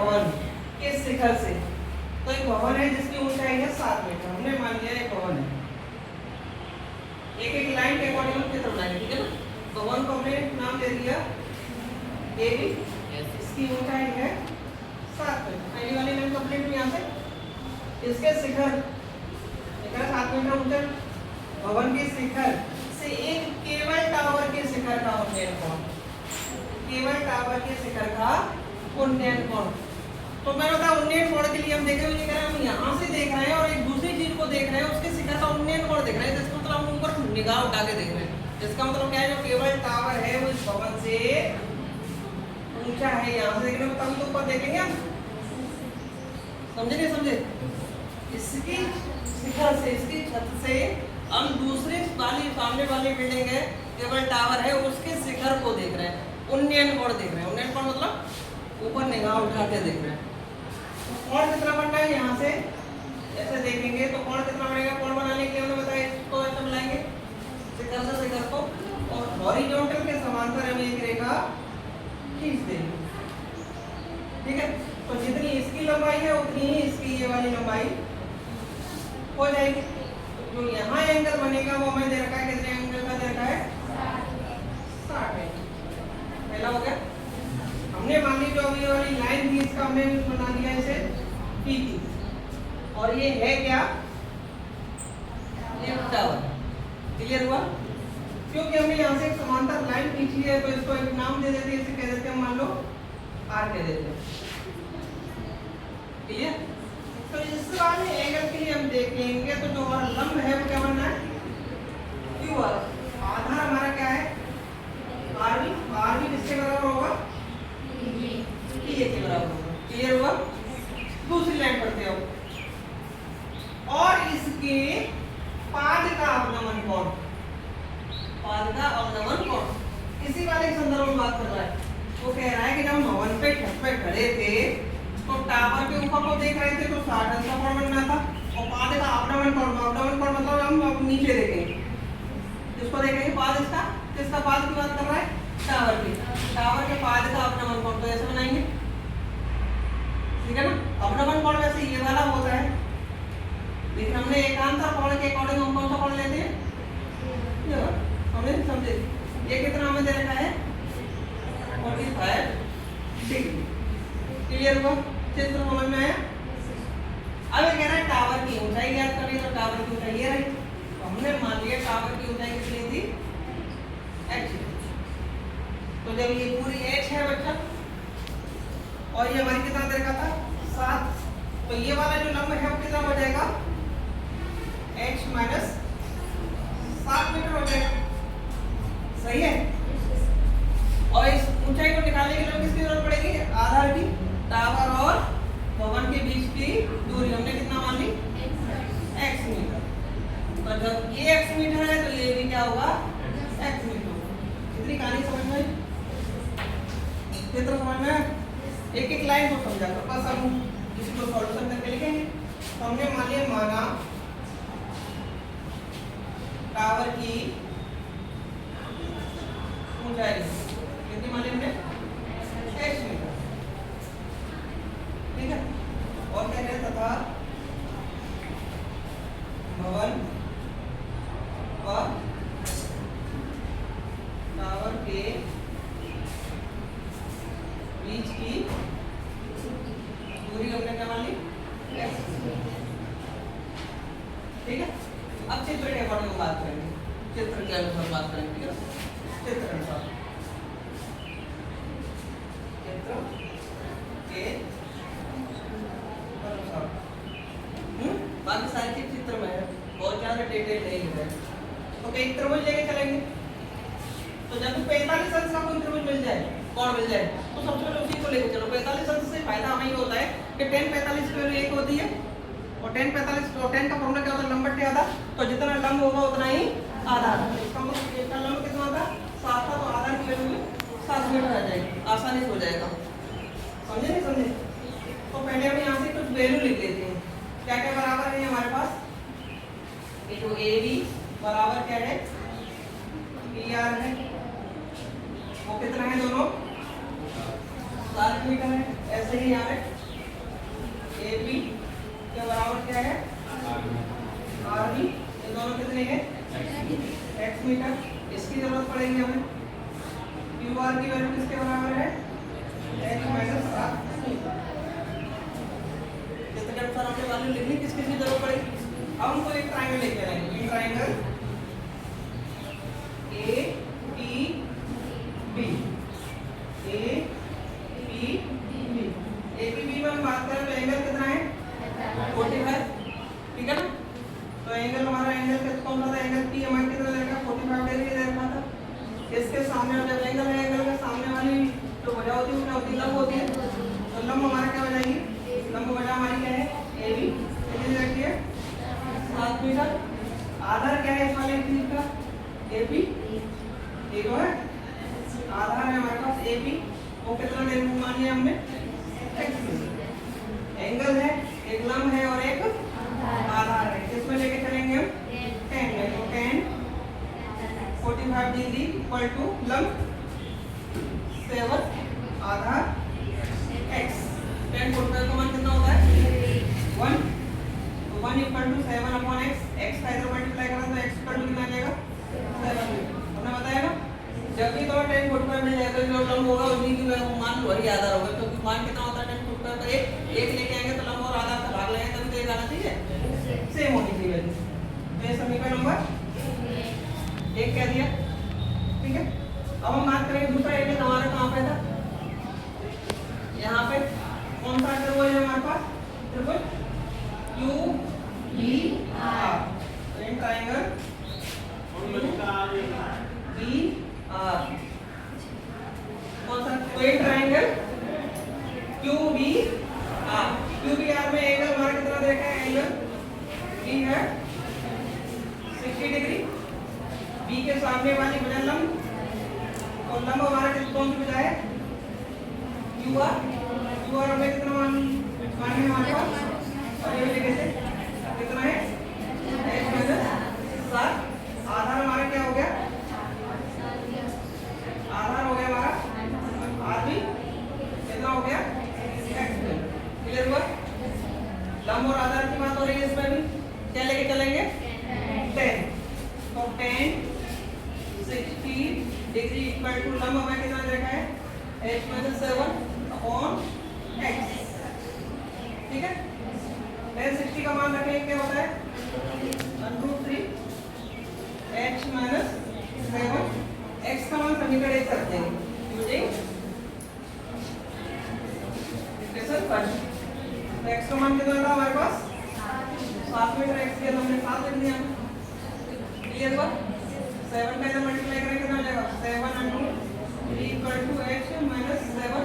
भवन के शिखर से। तो एक भवन है जिसकी ऊंचाई है 7 मीटर, हमने मान लिया एक भवन है। एक एक लाइन के अकॉर्डिंग हम चित्र बनाएंगे, ठीक है ना। भवन को हमने नाम दे दिया ए बी, इसकी ऊंचाई है 7 मीटर। पहली वाली लाइन कंप्लीट हुई यहाँ से। इसके शिखर 7 मीटर ऊंचा भवन के शिखर से एक केबल टावर के शिखर का उन्नयन कोण, केबल टावर के शिखर का उन्नयन कोण। तो मैं बता उन्नयन कोण के लिए हम देख रहे हैं, हम यहाँ से देख रहे हैं और एक दूसरी चीज को देख रहे हैं, उसके शिखर का उन्नयन कोण देख रहे हैं, जिसका मतलब हम ऊपर निगाह उठा के देख रहे हैं। जिसका मतलब क्या है, जो केबल टावर है वो इस भवन से ऊंचा है। यहाँ से देखने को तभी तो ऊपर देखेंगे हम, समझे नहीं समझे। इसकी शिखर से, इसकी छत से हम दूसरे वाली सामने वाली बिल्डिंग है केबल टावर है, उसके शिखर को देख रहे हैं, उन्नयन कोण देख रहे हैं। उन्नयन कोण मतलब ऊपर निगाह उठा के देख रहे हैं। तो कोण कितना बनना है, यहाँ से ऐसे देखेंगे तो कोण कितना बनेगा। कोण बनाने के लिए हमने बताया इसको ऐसे मिलाएंगे शिखर से शिखर को, और हॉरिजॉन्टल के समांतर हम एक रेखा खींच देंगे, ठीक है। तो जितनी इसकी लंबाई है उतनी ही इसकी ये वाली लंबाई हो जाएगी। जो यहाँ एंगल बनेगा वो हमें दे रखा है, कितने एंगल का दे रखा है, 60 एंगल। पहला हो गया। हमने मान ली जो अभी वाली लाइन थी इसका हमने बना दिया इसे PQ, और ये है क्या, ये टावर। क्लियर हुआ। क्योंकि हमने यहाँ से एक समांतर लाइन खींची है तो इसको एक नाम दे देते हैं, इसे कह देते हैं मान लो R कह देते हैं। क्लियर। तो इस वाले एंगल के लिए हम देखेंगे तो जो हमारा लंब है वो क्या बनना है, QR। आधार हमारा क्या है, RV। RV किसके बराबर होगा, PA के बराबर होगा। क्लियर हुआ। दूसरी लाइन पढ़ते हो। और इसके पाद का अवनमन कोण, पाद का अवनमन कोण इसी वाले संदर्भ में बात कर रहा है। वो कह रहा है कि जब हम भवन पे छत पे खड़े थे तो टावर के ऊपर को देख रहे थे तो 60 अंश का कोण बनना था, और पाद का अवनमन कोण, अवनमन कोण मतलब हम नीचे देखेंगे, इसको देखेंगे पाद इसका, किसका पाद की बात कर रहा है, टावर की। टावर के पाद का अवनमन कोण तो ऐसे बनाएंगे, ठीक है ना। अवनमन कोण वैसे ये वाला होता है, लेकिन हमने एकांतर कोण के अकॉर्डिंग हम कौन सा कोण लेते हैं, ये वाला। समझे। ये कितना हमें दे रखा है, 45 डिग्री। क्लियर हुआ। चित्र समझ में आया। अब ये कह रहा है टावर की ऊंचाई ज्ञात करनी, तो टावर की ऊंचाई ये रही। तो हमने मान लिया टावर की ऊंचाई कितनी थी, h। तो जब ये पूरी h है बच्चा, और ये हमारी कितना दे रखा था, 7, तो ये वाला जो लंब है वो कितना हो जाएगा, h माइनस 7 मीटर हो जाएगा। सही है। और इस ऊंचाई को निकालने के लिए किसकी जरूरत पड़ेगी, आधार की। टावर और भवन के बीच की दूरी हमने कितना मान ली, x मीटर। तो जब ये x मीटर है तो ये भी क्या होगा, x मीटर होगा। इतनी कहानी समझ में, चित्र समझ में, एक एक लाइन को समझा कर बस हम इसको सॉल्यूशन करके लिखेंगे। तो हमने मान लिया, माना टावर की ऊंचाई कितनी मान ली हमने, x मीटर, ठीक है। और क्या कहता था, भवन व टावर के बीच की दूरी हमने क्या मान ली, ठीक है। अब चित्र के अकॉर्डिंग बात करेंगे, चित्र के अनुसार बात करेंगे, ठीक है। चित्र अनुसार, चित्र के बाकी सारी चीज चित्र में है, बहुत ज्यादा डिटेल नहीं है। तो कई त्रिभुज लेके चलेंगे, तो जब 45 अंश का कोई त्रिभुज मिल जाए, कोण मिल जाए, तो सबसे पहले उसी को लेके चलो। 45 अंश से फायदा हमें ये होता है कि tan 45 की वैल्यू 1 होती है, और tan 45 तो tan का फॉर्मूला क्या होता है, लंब बटे आधा। तो जितना लंब होगा उतना ही आधार। इसका मतलब इसका लंब कितना था, 7 था, तो आधार की वैल्यू 7 मीटर आ जाएगी, आसानी से हो जाएगा। समझे नहीं समझे। तो पहले हम यहाँ से कुछ वैल्यू लिख लेते हैं। क्या क्या बराबर है हमारे पास, ये जो AB बराबर क्या है, PR है, वो कितना है दोनों, 7 मीटर है। ऐसे ही यहाँ पे ए बी के बराबर क्या है आर बी, ये दोनों कितने हैं एक्स मीटर। इसकी जरूरत पड़ेगी हमें। क्यू आर की वैल्यू किसके बराबर है एक्स माइनस आर। जितने अनुसार हमने वैल्यू लिखनी किसकी जरूरत पड़ेगी। अब हमको एक ट्रायंगल लेके आएंगे। ये triangle A P B, A P B, A P B में हम बात करें तो एंगल कितना है 45, ठीक है ना। तो एंगल हमारा एंगल कौन सा था, एंगल पी हमारा कितना रहेगा 45 डिग्री रहेगा था। इसके सामने वाला एंगल है, एंगल के सामने वाली जो वजह होती है वो क्या लंब होती है। तो लंब हमारा क्या हो जाएगी, लंब वजह हमारी क्या है ए बी, कितनी रखी है 7 मीटर। आधार क्या है इस वाले चीज का ए बी, ठीक है आधार है हमारे पास ए बी, वो कितना मान लिया हमने एक्स। एंगल है, एक लंब है और एक आधार है। इसमें लेके चलेंगे हम 10 है, तो 10 45 डिग्री इक्वल टू लंब 7 आधार x। 10 45 का मान कितना होता है 1, तो 1 equal to 7 upon x। x का इधर मल्टीप्लाई करा तो x इक्वल टू कितना आ जाएगा 7। हमने बताया ना जब भी तो 10 45 मिल जाएगा जो लंब होगा उसी की मान वही आधार होगा, क्योंकि मान कितना होता है 10 45 का एक लेके आएंगे तो लंब और आधार का भाग लगेगा तभी तो एक आना चाहिए, सेम होनी चाहिए वैल्यू। तो ये समीकरण नंबर 1 कह दिया, ठीक है। अब हम बात करेंगे दूसरा एंगल हमारा कहाँ पे था, यहाँ पे कौन सा त्रिभुज है हमारे पास, त्रिभुज क्यू बी आर। तो इन ट्रायंगल बी आर कौन सा, तो ये triangle Q B R. Q B R में एंगल हमारा कितना देखा है, एंगल बी है 60 डिग्री। बी के सामने वाली वजह लंब, और लंब हमारा कौन सी वजह है क्यू आर। क्यू आर हमें कितना मान है हमारे पास, और ये लेके से कितना है x माइनस 7। आधार हमारा क्या हो गया, आधार हो गया हमारा आर बी, कितना हो गया x। क्लियर हुआ। लंब और आधार की बात हो रही है, इसमें भी क्या लेके चलेंगे 10, तो 10 60 डिग्री इक्वल टू लंब हमें कितना देखा है h माइनस 7 अपॉन x, ठीक है। 10 60 का मान रखेंगे क्या होता है 1/3 h माइनस 7। x का मान समीकरण 1 रख देंगे यूजिंग इक्वेशन 1। तो x का मान कितना था हमारे पास 7 मीटर, x के हमने 7 लिख दिया। क्लियर हुआ। 7 का इधर मल्टीप्लाई करेंगे कितना हो जाएगा 7 × 3 = h माइनस 7